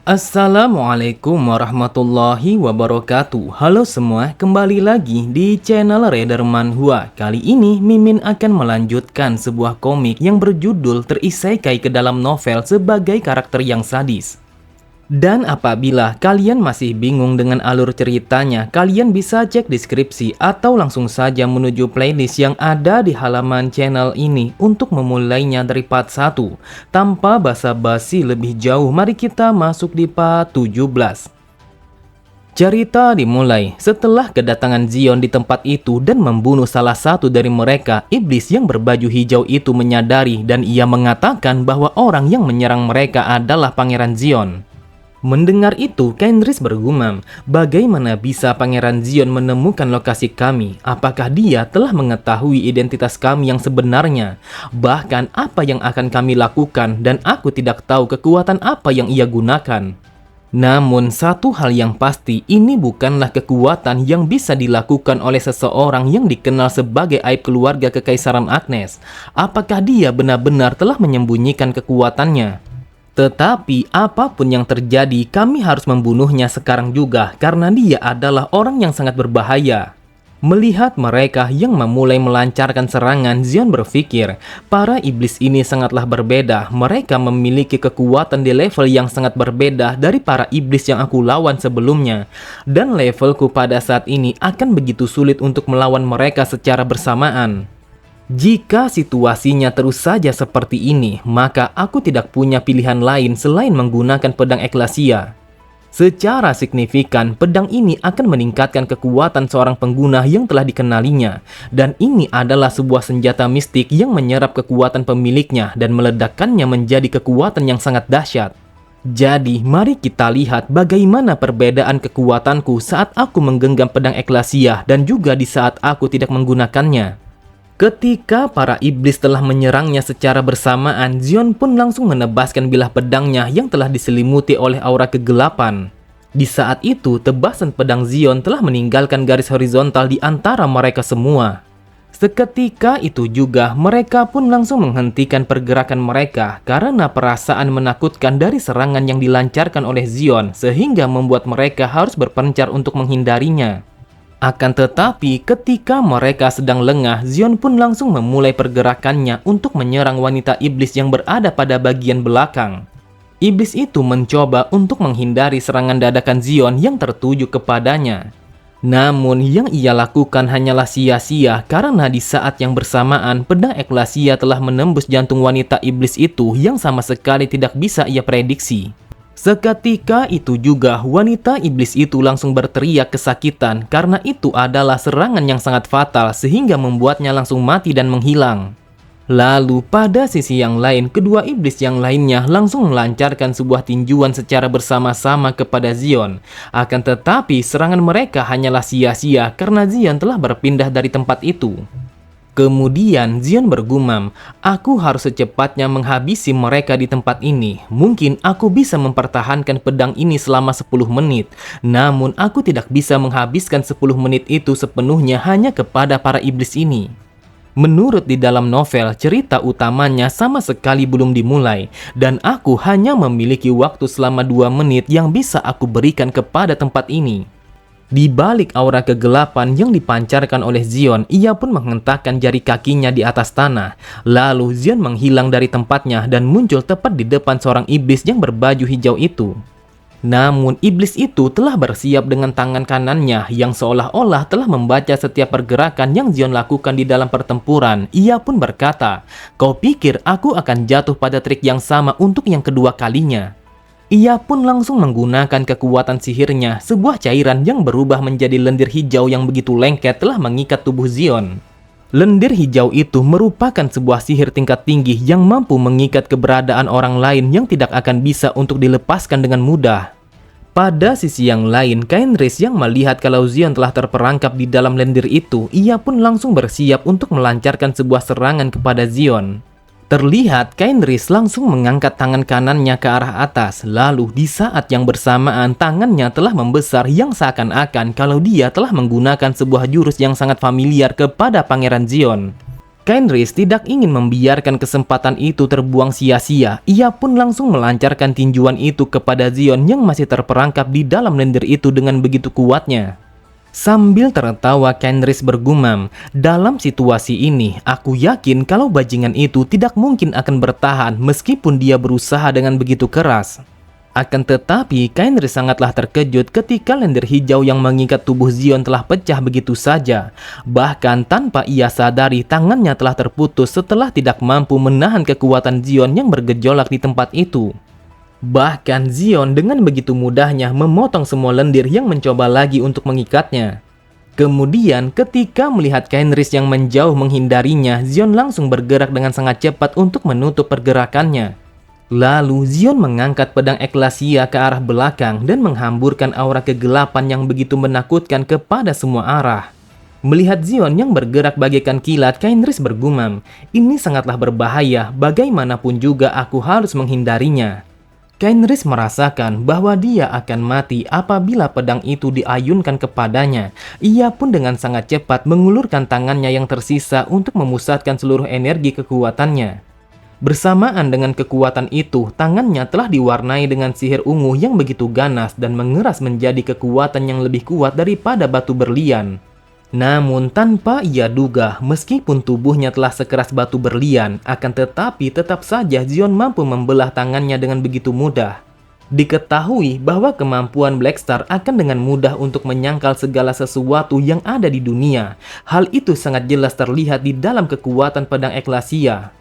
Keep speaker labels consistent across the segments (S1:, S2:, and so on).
S1: Assalamualaikum warahmatullahi wabarakatuh. Halo semua, kembali lagi di channel Raider Manhwa. Kali ini Mimin akan melanjutkan sebuah komik yang berjudul terisekai ke dalam novel sebagai karakter yang sadis. Dan apabila kalian masih bingung dengan alur ceritanya, kalian bisa cek deskripsi atau langsung saja menuju playlist yang ada di halaman channel ini untuk memulainya dari part 1. Tanpa basa-basi lebih jauh, mari kita masuk di part 17. Cerita dimulai setelah kedatangan Zion di tempat itu dan membunuh salah satu dari mereka. Iblis yang berbaju hijau itu menyadari dan ia mengatakan bahwa orang yang menyerang mereka adalah Pangeran Zion. Mendengar itu, Kenris bergumam, bagaimana bisa Pangeran Zion menemukan lokasi kami? Apakah dia telah mengetahui identitas kami yang sebenarnya? Bahkan apa yang akan kami lakukan dan aku tidak tahu kekuatan apa yang ia gunakan. Namun satu hal yang pasti, ini bukanlah kekuatan yang bisa dilakukan oleh seseorang yang dikenal sebagai aib keluarga Kekaisaran Agnes. Apakah dia benar-benar telah menyembunyikan kekuatannya? Tetapi apapun yang terjadi, kami harus membunuhnya sekarang juga karena dia adalah orang yang sangat berbahaya. Melihat mereka yang memulai melancarkan serangan, Zion berpikir, para iblis ini sangatlah berbeda. Mereka memiliki kekuatan di level yang sangat berbeda dari para iblis yang aku lawan sebelumnya. Dan levelku pada saat ini akan begitu sulit untuk melawan mereka secara bersamaan. Jika situasinya terus saja seperti ini, maka aku tidak punya pilihan lain selain menggunakan pedang Eklasia. Secara signifikan, pedang ini akan meningkatkan kekuatan seorang pengguna yang telah dikenalinya. Dan ini adalah sebuah senjata mistik yang menyerap kekuatan pemiliknya dan meledakkannya menjadi kekuatan yang sangat dahsyat. Jadi, mari kita lihat bagaimana perbedaan kekuatanku saat aku menggenggam pedang Eklasia dan juga di saat aku tidak menggunakannya. Ketika para iblis telah menyerangnya secara bersamaan, Zion pun langsung menebaskan bilah pedangnya yang telah diselimuti oleh aura kegelapan. Di saat itu, tebasan pedang Zion telah meninggalkan garis horizontal di antara mereka semua. Seketika itu juga, mereka pun langsung menghentikan pergerakan mereka karena perasaan menakutkan dari serangan yang dilancarkan oleh Zion sehingga membuat mereka harus berpencar untuk menghindarinya. Akan tetapi, ketika mereka sedang lengah, Zion pun langsung memulai pergerakannya untuk menyerang wanita iblis yang berada pada bagian belakang. Iblis itu mencoba untuk menghindari serangan dadakan Zion yang tertuju kepadanya. Namun, yang ia lakukan hanyalah sia-sia karena di saat yang bersamaan, pedang Eklasia telah menembus jantung wanita iblis itu yang sama sekali tidak bisa ia prediksi. Seketika itu juga, wanita iblis itu langsung berteriak kesakitan karena itu adalah serangan yang sangat fatal sehingga membuatnya langsung mati dan menghilang. Lalu pada sisi yang lain, kedua iblis yang lainnya langsung melancarkan sebuah tinjuan secara bersama-sama kepada Zion. Akan tetapi serangan mereka hanyalah sia-sia karena Zion telah berpindah dari tempat itu. Kemudian Zion bergumam, aku harus secepatnya menghabisi mereka di tempat ini. Mungkin aku bisa mempertahankan pedang ini selama 10 menit. Namun aku tidak bisa menghabiskan 10 menit itu sepenuhnya hanya kepada para iblis ini. Menurut di dalam novel, cerita utamanya sama sekali belum dimulai. Dan aku hanya memiliki waktu selama 2 menit yang bisa aku berikan kepada tempat ini. Di balik aura kegelapan yang dipancarkan oleh Zion, ia pun menghentakkan jari kakinya di atas tanah. Lalu Zion menghilang dari tempatnya dan muncul tepat di depan seorang iblis yang berbaju hijau itu. Namun iblis itu telah bersiap dengan tangan kanannya yang seolah-olah telah membaca setiap pergerakan yang Zion lakukan di dalam pertempuran. Ia pun berkata, "Kau pikir aku akan jatuh pada trik yang sama untuk yang kedua kalinya?" Ia pun langsung menggunakan kekuatan sihirnya, sebuah cairan yang berubah menjadi lendir hijau yang begitu lengket telah mengikat tubuh Zion. Lendir hijau itu merupakan sebuah sihir tingkat tinggi yang mampu mengikat keberadaan orang lain yang tidak akan bisa untuk dilepaskan dengan mudah. Pada sisi yang lain, Kenris yang melihat kalau Zion telah terperangkap di dalam lendir itu, ia pun langsung bersiap untuk melancarkan sebuah serangan kepada Zion. Terlihat Kenris langsung mengangkat tangan kanannya ke arah atas, lalu di saat yang bersamaan tangannya telah membesar yang seakan-akan kalau dia telah menggunakan sebuah jurus yang sangat familiar kepada Pangeran Zion. Kenris tidak ingin membiarkan kesempatan itu terbuang sia-sia. Ia pun langsung melancarkan tinjuan itu kepada Zion yang masih terperangkap di dalam lendir itu dengan begitu kuatnya. Sambil tertawa, Kenris bergumam, "Dalam situasi ini, aku yakin kalau bajingan itu tidak mungkin akan bertahan meskipun dia berusaha dengan begitu keras." Akan tetapi, Kenris sangatlah terkejut ketika lendir hijau yang mengikat tubuh Zion telah pecah begitu saja. Bahkan tanpa ia sadari, tangannya telah terputus setelah tidak mampu menahan kekuatan Zion yang bergejolak di tempat itu. Bahkan Zion dengan begitu mudahnya memotong semua lendir yang mencoba lagi untuk mengikatnya. Kemudian ketika melihat Kenris yang menjauh menghindarinya, Zion langsung bergerak dengan sangat cepat untuk menutup pergerakannya. Lalu Zion mengangkat pedang Ecclesia ke arah belakang dan menghamburkan aura kegelapan yang begitu menakutkan kepada semua arah. Melihat Zion yang bergerak bagaikan kilat, Kenris bergumam, "Ini sangatlah berbahaya, bagaimanapun juga aku harus menghindarinya." Kenris merasakan bahwa dia akan mati apabila pedang itu diayunkan kepadanya. Ia pun dengan sangat cepat mengulurkan tangannya yang tersisa untuk memusatkan seluruh energi kekuatannya. Bersamaan dengan kekuatan itu, tangannya telah diwarnai dengan sihir ungu yang begitu ganas dan mengeras menjadi kekuatan yang lebih kuat daripada batu berlian. Namun tanpa ia duga, meskipun tubuhnya telah sekeras batu berlian, akan tetapi tetap saja Zion mampu membelah tangannya dengan begitu mudah. Diketahui bahwa kemampuan Blackstar akan dengan mudah untuk menyangkal segala sesuatu yang ada di dunia. Hal itu sangat jelas terlihat di dalam kekuatan pedang Ecclesia.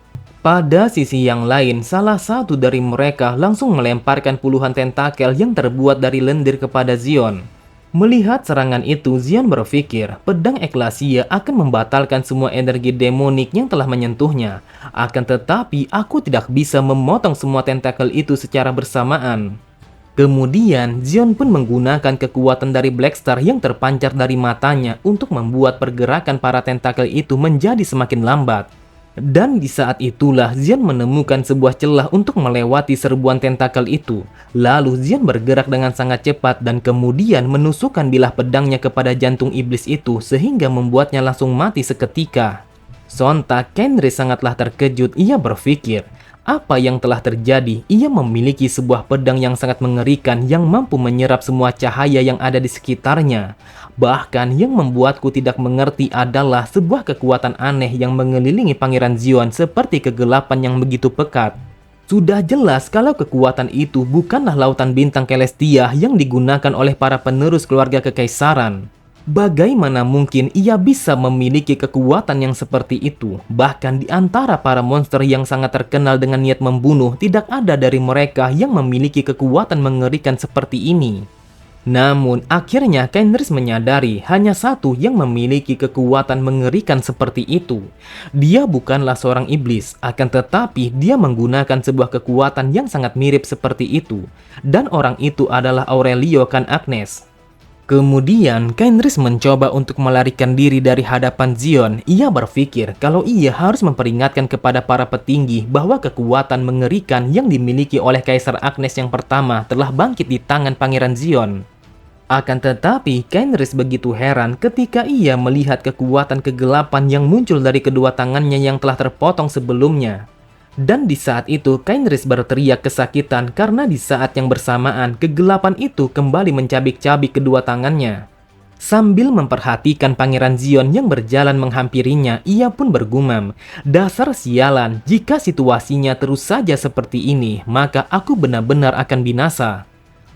S1: Pada sisi yang lain, salah satu dari mereka langsung melemparkan puluhan tentakel yang terbuat dari lendir kepada Zion. Melihat serangan itu, Zion berpikir pedang Ecclesia akan membatalkan semua energi demonik yang telah menyentuhnya. Akan tetapi, aku tidak bisa memotong semua tentakel itu secara bersamaan. Kemudian, Zion pun menggunakan kekuatan dari Blackstar yang terpancar dari matanya untuk membuat pergerakan para tentakel itu menjadi semakin lambat. Dan di saat itulah Zion menemukan sebuah celah untuk melewati serbuan tentakel itu. Lalu Zion bergerak dengan sangat cepat dan kemudian menusukkan bilah pedangnya kepada jantung iblis itu sehingga membuatnya langsung mati seketika. Sontak Kenris sangatlah terkejut. Ia berpikir, apa yang telah terjadi? Ia memiliki sebuah pedang yang sangat mengerikan yang mampu menyerap semua cahaya yang ada di sekitarnya. Bahkan yang membuatku tidak mengerti adalah sebuah kekuatan aneh yang mengelilingi Pangeran Zion seperti kegelapan yang begitu pekat. Sudah jelas kalau kekuatan itu bukanlah lautan bintang Celestia yang digunakan oleh para penerus keluarga kekaisaran. Bagaimana mungkin ia bisa memiliki kekuatan yang seperti itu? Bahkan di antara para monster yang sangat terkenal dengan niat membunuh, tidak ada dari mereka yang memiliki kekuatan mengerikan seperti ini. Namun akhirnya Kenris menyadari hanya satu yang memiliki kekuatan mengerikan seperti itu. Dia bukanlah seorang iblis, akan tetapi dia menggunakan sebuah kekuatan yang sangat mirip seperti itu. Dan orang itu adalah Aurelio Kan Agnes. Kemudian Kenris mencoba untuk melarikan diri dari hadapan Zion. Ia berpikir kalau ia harus memperingatkan kepada para petinggi bahwa kekuatan mengerikan yang dimiliki oleh Kaisar Agnes yang pertama telah bangkit di tangan Pangeran Zion. Akan tetapi, Kenris begitu heran ketika ia melihat kekuatan kegelapan yang muncul dari kedua tangannya yang telah terpotong sebelumnya. Dan di saat itu, Kenris berteriak kesakitan karena di saat yang bersamaan, kegelapan itu kembali mencabik-cabik kedua tangannya. Sambil memperhatikan Pangeran Zion yang berjalan menghampirinya, ia pun bergumam, "Dasar sialan, jika situasinya terus saja seperti ini, maka aku benar-benar akan binasa."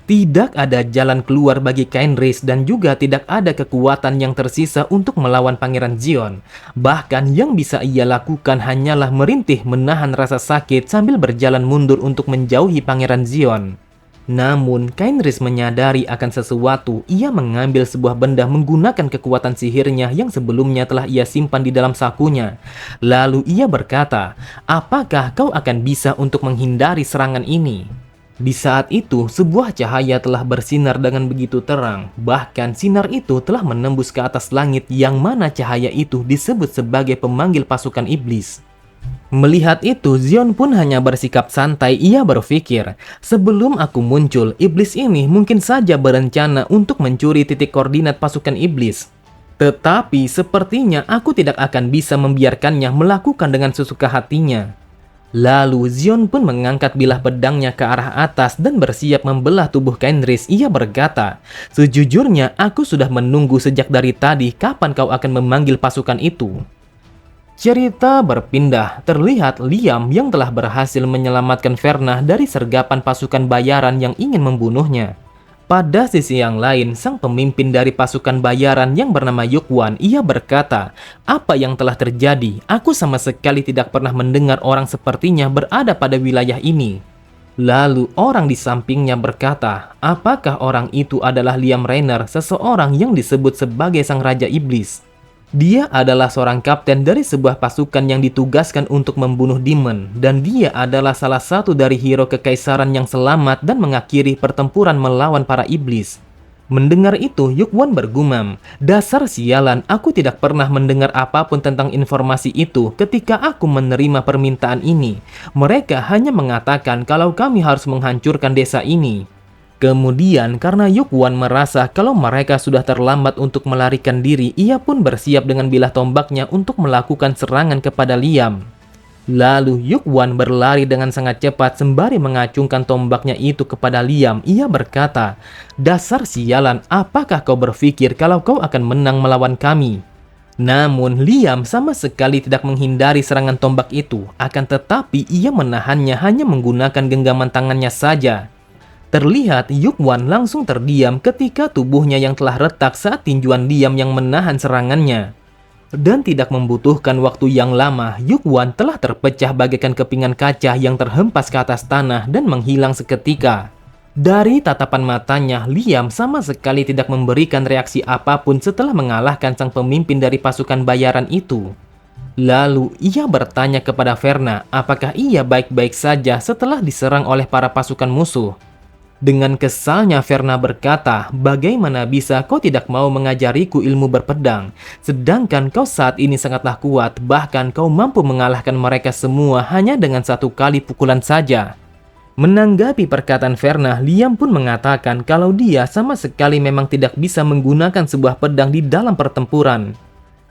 S1: Tidak ada jalan keluar bagi Kenris dan juga tidak ada kekuatan yang tersisa untuk melawan Pangeran Zion. Bahkan yang bisa ia lakukan hanyalah merintih menahan rasa sakit sambil berjalan mundur untuk menjauhi Pangeran Zion. Namun Kenris menyadari akan sesuatu. Ia mengambil sebuah benda menggunakan kekuatan sihirnya yang sebelumnya telah ia simpan di dalam sakunya. Lalu ia berkata, "Apakah kau akan bisa untuk menghindari serangan ini?" Di saat itu, sebuah cahaya telah bersinar dengan begitu terang. Bahkan sinar itu telah menembus ke atas langit yang mana cahaya itu disebut sebagai pemanggil pasukan iblis. Melihat itu, Zion pun hanya bersikap santai. Ia berpikir, sebelum aku muncul, iblis ini mungkin saja berencana untuk mencuri titik koordinat pasukan iblis. Tetapi sepertinya aku tidak akan bisa membiarkannya melakukan dengan sesuka hatinya. Lalu Zion pun mengangkat bilah pedangnya ke arah atas dan bersiap membelah tubuh Kenris. Ia berkata, "Sejujurnya aku sudah menunggu sejak dari tadi kapan kau akan memanggil pasukan itu." Cerita berpindah, terlihat Liam yang telah berhasil menyelamatkan Verna dari sergapan pasukan bayaran yang ingin membunuhnya. Pada sisi yang lain, sang pemimpin dari pasukan bayaran yang bernama Yukwan, ia berkata, "Apa yang telah terjadi? Aku sama sekali tidak pernah mendengar orang sepertinya berada pada wilayah ini." Lalu orang di sampingnya berkata, "Apakah orang itu adalah Liam Raynor, seseorang yang disebut sebagai sang Raja Iblis?" Dia adalah seorang kapten dari sebuah pasukan yang ditugaskan untuk membunuh Demon, dan dia adalah salah satu dari hero kekaisaran yang selamat dan mengakhiri pertempuran melawan para iblis. Mendengar itu, Yukwan bergumam, "Dasar sialan, aku tidak pernah mendengar apapun tentang informasi itu ketika aku menerima permintaan ini. Mereka hanya mengatakan kalau kami harus menghancurkan desa ini." Kemudian karena Yukwan merasa kalau mereka sudah terlambat untuk melarikan diri, ia pun bersiap dengan bilah tombaknya untuk melakukan serangan kepada Liam. Lalu Yukwan berlari dengan sangat cepat sembari mengacungkan tombaknya itu kepada Liam. Ia berkata, "Dasar sialan, apakah kau berpikir kalau kau akan menang melawan kami?" Namun Liam sama sekali tidak menghindari serangan tombak itu, akan tetapi ia menahannya hanya menggunakan genggaman tangannya saja. Terlihat Yukwan langsung terdiam ketika tubuhnya yang telah retak saat tinjuan Liam yang menahan serangannya. Dan tidak membutuhkan waktu yang lama, Yukwan telah terpecah bagaikan kepingan kaca yang terhempas ke atas tanah dan menghilang seketika. Dari tatapan matanya, Liam sama sekali tidak memberikan reaksi apapun setelah mengalahkan sang pemimpin dari pasukan bayaran itu. Lalu ia bertanya kepada Verna apakah ia baik-baik saja setelah diserang oleh para pasukan musuh. Dengan kesalnya Verna berkata, "Bagaimana bisa kau tidak mau mengajariku ilmu berpedang? Sedangkan kau saat ini sangatlah kuat, bahkan kau mampu mengalahkan mereka semua hanya dengan satu kali pukulan saja." Menanggapi perkataan Verna, Liam pun mengatakan kalau dia sama sekali memang tidak bisa menggunakan sebuah pedang di dalam pertempuran.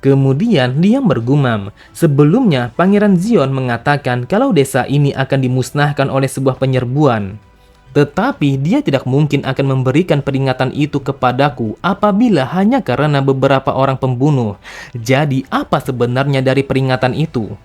S1: Kemudian Liam bergumam, sebelumnya Pangeran Zion mengatakan kalau desa ini akan dimusnahkan oleh sebuah penyerbuan. Tetapi dia tidak mungkin akan memberikan peringatan itu kepadaku apabila hanya karena beberapa orang pembunuh. Jadi apa sebenarnya dari peringatan itu?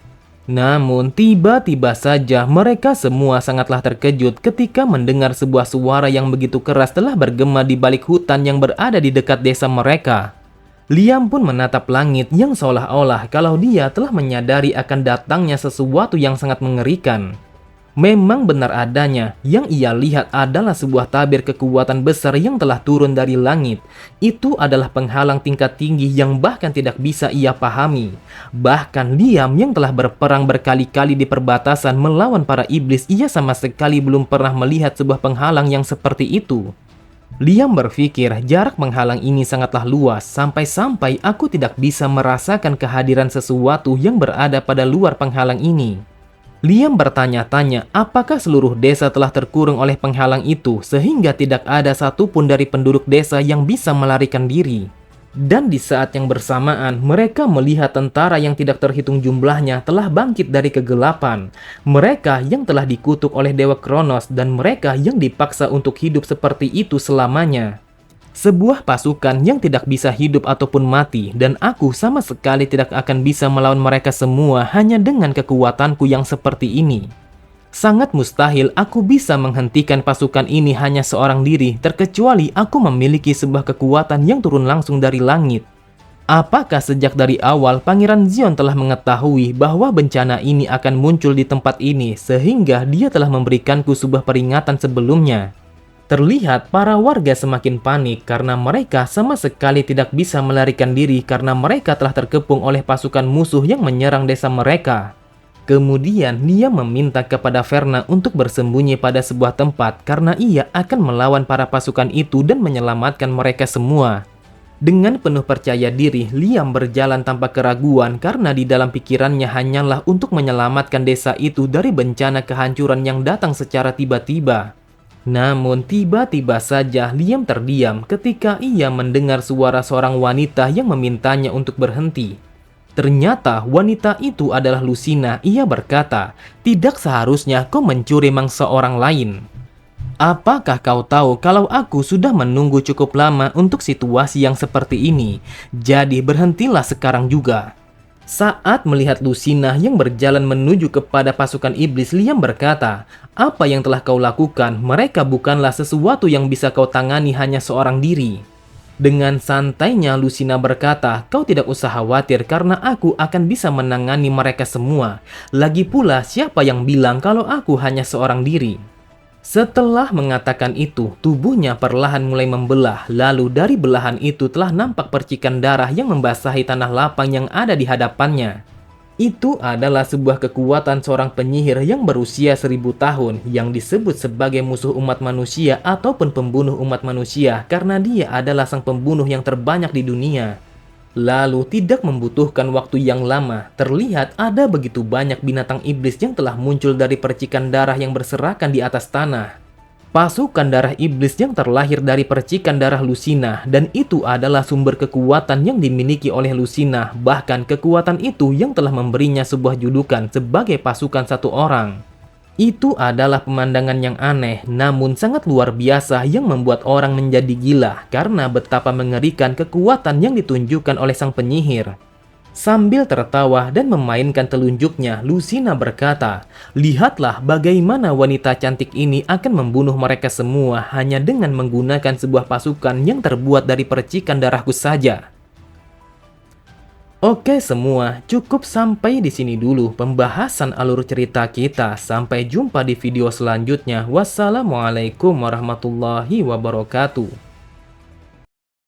S1: Namun tiba-tiba saja mereka semua sangatlah terkejut ketika mendengar sebuah suara yang begitu keras telah bergema di balik hutan yang berada di dekat desa mereka. Liam pun menatap langit yang seolah-olah kalau dia telah menyadari akan datangnya sesuatu yang sangat mengerikan. Memang benar adanya, yang ia lihat adalah sebuah tabir kekuatan besar yang telah turun dari langit. Itu adalah penghalang tingkat tinggi yang bahkan tidak bisa ia pahami. Bahkan Liam yang telah berperang berkali-kali di perbatasan melawan para iblis, ia sama sekali belum pernah melihat sebuah penghalang yang seperti itu. Liam berpikir jarak penghalang ini sangatlah luas, sampai-sampai aku tidak bisa merasakan kehadiran sesuatu yang berada pada luar penghalang ini. Liam bertanya-tanya apakah seluruh desa telah terkurung oleh penghalang itu sehingga tidak ada satupun dari penduduk desa yang bisa melarikan diri. Dan di saat yang bersamaan mereka melihat tentara yang tidak terhitung jumlahnya telah bangkit dari kegelapan. Mereka yang telah dikutuk oleh Dewa Kronos dan mereka yang dipaksa untuk hidup seperti itu selamanya. Sebuah pasukan yang tidak bisa hidup ataupun mati, dan aku sama sekali tidak akan bisa melawan mereka semua hanya dengan kekuatanku yang seperti ini. Sangat mustahil aku bisa menghentikan pasukan ini hanya seorang diri, terkecuali aku memiliki sebuah kekuatan yang turun langsung dari langit. Apakah sejak dari awal Pangeran Zion telah mengetahui bahwa bencana ini akan muncul di tempat ini, sehingga dia telah memberikanku sebuah peringatan sebelumnya? Terlihat para warga semakin panik karena mereka sama sekali tidak bisa melarikan diri karena mereka telah terkepung oleh pasukan musuh yang menyerang desa mereka. Kemudian dia meminta kepada Verna untuk bersembunyi pada sebuah tempat karena ia akan melawan para pasukan itu dan menyelamatkan mereka semua. Dengan penuh percaya diri, Liam berjalan tanpa keraguan karena di dalam pikirannya hanyalah untuk menyelamatkan desa itu dari bencana kehancuran yang datang secara tiba-tiba. Namun tiba-tiba saja Liam terdiam ketika ia mendengar suara seorang wanita yang memintanya untuk berhenti. Ternyata wanita itu adalah Lucina. Ia berkata, "Tidak seharusnya kau mencuri mangsa orang lain. Apakah kau tahu kalau aku sudah menunggu cukup lama untuk situasi yang seperti ini? Jadi berhentilah sekarang juga." Saat melihat Lucina yang berjalan menuju kepada pasukan iblis, Liam berkata, "Apa yang telah kau lakukan? Mereka bukanlah sesuatu yang bisa kau tangani hanya seorang diri." Dengan santainya Lucina berkata, "Kau tidak usah khawatir karena aku akan bisa menangani mereka semua. Lagi pula siapa yang bilang kalau aku hanya seorang diri?" Setelah mengatakan itu, tubuhnya perlahan mulai membelah. Lalu dari belahan itu telah nampak percikan darah yang membasahi tanah lapang yang ada di hadapannya. Itu adalah sebuah kekuatan seorang penyihir yang berusia 1000 tahun yang disebut sebagai musuh umat manusia ataupun pembunuh umat manusia karena dia adalah sang pembunuh yang terbanyak di dunia. Lalu tidak membutuhkan waktu yang lama, terlihat ada begitu banyak binatang iblis yang telah muncul dari percikan darah yang berserakan di atas tanah. Pasukan darah iblis yang terlahir dari percikan darah Lucina, dan itu adalah sumber kekuatan yang dimiliki oleh Lucina. Bahkan kekuatan itu yang telah memberinya sebuah julukan sebagai pasukan satu orang. Itu adalah pemandangan yang aneh, namun sangat luar biasa yang membuat orang menjadi gila karena betapa mengerikan kekuatan yang ditunjukkan oleh sang penyihir. Sambil tertawa dan memainkan telunjuknya, Lucina berkata, "Lihatlah bagaimana wanita cantik ini akan membunuh mereka semua hanya dengan menggunakan sebuah pasukan yang terbuat dari percikan darahku saja." Oke semua, cukup sampai di sini dulu pembahasan alur cerita kita. Sampai jumpa di video selanjutnya. Wassalamualaikum warahmatullahi wabarakatuh.